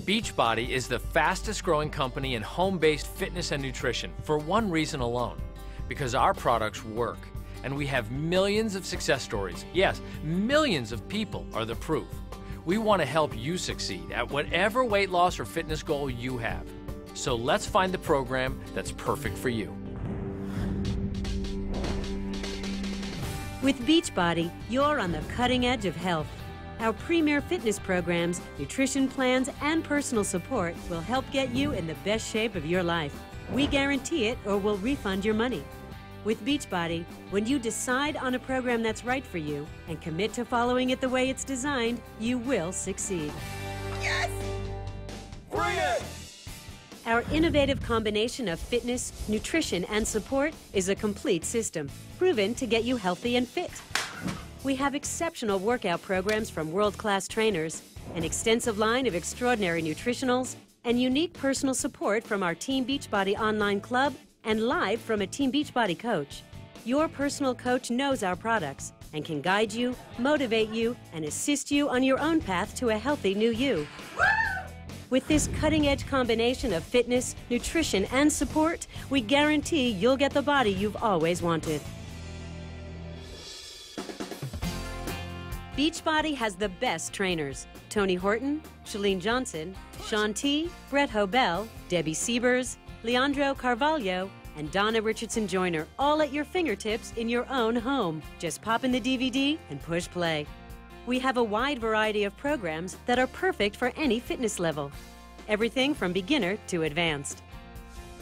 Beachbody is the fastest growing company in home-based fitness and nutrition for one reason alone, because our products work. And we have millions of success stories. Yes, millions of people are the proof. We want to help you succeed at whatever weight loss or fitness goal you have. So let's find the program that's perfect for you. With Beachbody, you're on the cutting edge of health. Our premier fitness programs, nutrition plans, and personal support will help get you in the best shape of your life. We guarantee it or we'll refund your money. With Beachbody, when you decide on a program that's right for you and commit to following it the way it's designed, you will succeed. Yes! Bring it! Our innovative combination of fitness, nutrition, and support is a complete system, proven to get you healthy and fit. We have exceptional workout programs from world-class trainers, an extensive line of extraordinary nutritionals, and unique personal support from our Team Beachbody online club and live from a Team Beachbody coach. Your personal coach knows our products and can guide you, motivate you, and assist you on your own path to a healthy new you. With this cutting-edge combination of fitness, nutrition, and support, we guarantee you'll get the body you've always wanted. Beachbody has the best trainers: Tony Horton, Chalene Johnson, Shaun T, Brett Hobel, Debbie Siebers, Leandro Carvalho, and Donna Richardson Joyner, all at your fingertips in your own home. Just pop in the DVD and push play. We have a wide variety of programs that are perfect for any fitness level. Everything from beginner to advanced.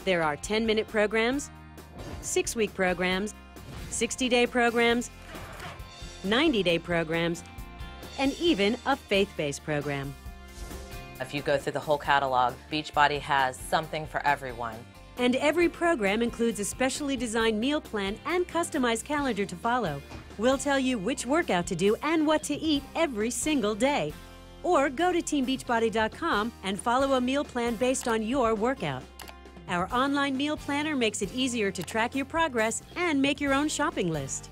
There are 10-minute programs, 6-week programs, 60-day programs, 90-day programs, and even a faith-based program. If you go through the whole catalog, Beachbody has something for everyone. And every program includes a specially designed meal plan and customized calendar to follow. We'll tell you which workout to do and what to eat every single day. Or go to teambeachbody.com and follow a meal plan based on your workout. Our online meal planner makes it easier to track your progress and make your own shopping list.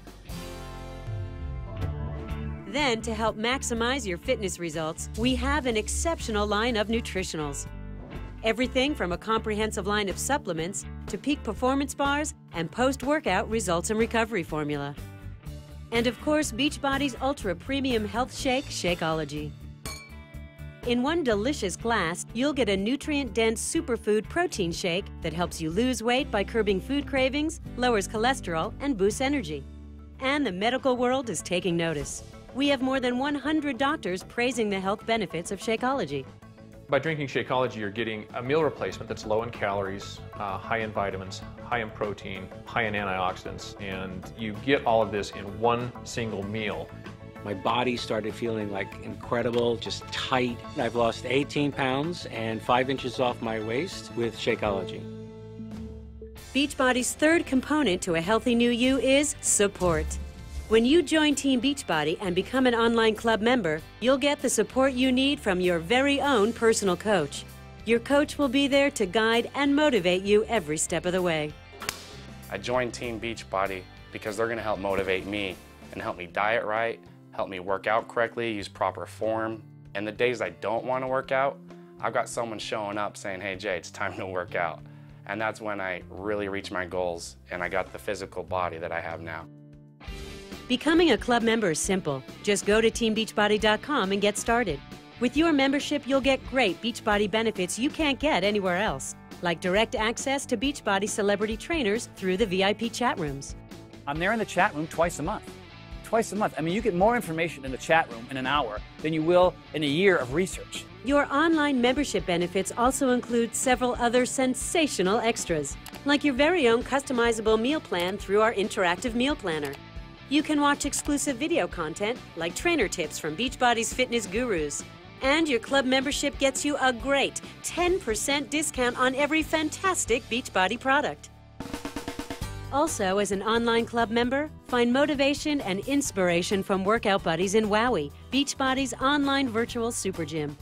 Then, to help maximize your fitness results, we have an exceptional line of nutritionals. Everything from a comprehensive line of supplements to peak performance bars and post-workout results and recovery formula. And of course, Beachbody's ultra premium health shake, Shakeology. In one delicious glass, you'll get a nutrient-dense superfood protein shake that helps you lose weight by curbing food cravings, lowers cholesterol, and boosts energy. And the medical world is taking notice. We have more than 100 doctors praising the health benefits of Shakeology. By drinking Shakeology, you're getting a meal replacement that's low in calories, high in vitamins, high in protein, high in antioxidants, and you get all of this in one single meal. My body started feeling like incredible, just tight. I've lost 18 pounds and 5 inches off my waist with Shakeology. Beachbody's third component to a healthy new you is support. When you join Team Beachbody and become an online club member, you'll get the support you need from your very own personal coach. Your coach will be there to guide and motivate you every step of the way. I joined Team Beachbody because they're going to help motivate me and help me diet right, help me work out correctly, use proper form. And the days I don't want to work out, I've got someone showing up saying, "Hey Jay, it's time to work out." And that's when I really reached my goals and I got the physical body that I have now. Becoming a club member is simple. Just go to teambeachbody.com and get started. With your membership, you'll get great Beachbody benefits you can't get anywhere else, like direct access to Beachbody celebrity trainers through the VIP chat rooms. I'm there in the chat room twice a month. Twice a month. I mean, you get more information in the chat room in an hour than you will in a year of research. Your online membership benefits also include several other sensational extras, like your very own customizable meal plan through our interactive meal planner. You can watch exclusive video content like trainer tips from Beachbody's fitness gurus. And your club membership gets you a great 10% discount on every fantastic Beachbody product. Also, as an online club member, find motivation and inspiration from workout buddies in WOWY, Beachbody's online virtual super gym.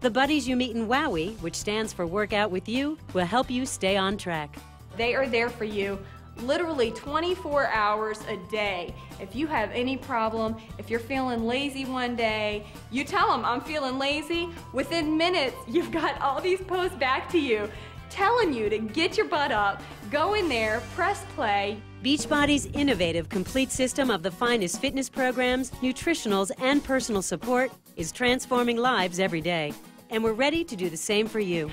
The buddies you meet in WOWY, which stands for Workout With You, will help you stay on track. They are there for you literally 24 hours a day. If you have any problem, if you're feeling lazy one day, you tell them, I'm feeling lazy. Within minutes, you've got all these posts back to you telling you to get your butt up, go in there, press play. Beachbody's innovative complete system of the finest fitness programs, nutritionals, and personal support is transforming lives every day. And we're ready to do the same for you.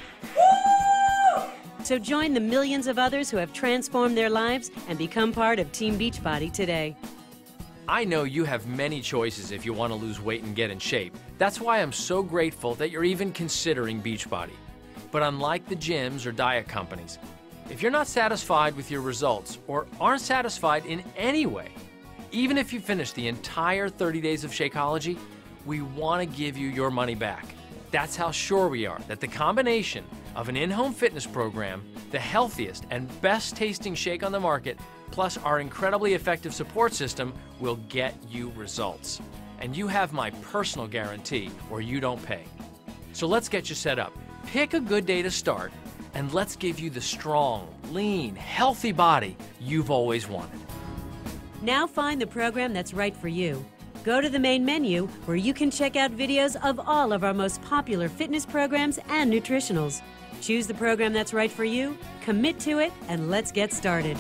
So join the millions of others who have transformed their lives and become part of Team Beachbody today. I know you have many choices if you want to lose weight and get in shape. That's why I'm so grateful that you're even considering Beachbody. But unlike the gyms or diet companies, if you're not satisfied with your results or aren't satisfied in any way, even if you finish the entire 30 days of Shakeology, we want to give you your money back. That's how sure we are that the combination of an in-home fitness program, the healthiest and best tasting shake on the market, plus our incredibly effective support system will get you results. And you have my personal guarantee or you don't pay. So let's get you set up. Pick a good day to start and let's give you the strong, lean, healthy body you've always wanted. Now find the program that's right for you. Go to the main menu where you can check out videos of all of our most popular fitness programs and nutritionals. Choose the program that's right for you, commit to it, and let's get started.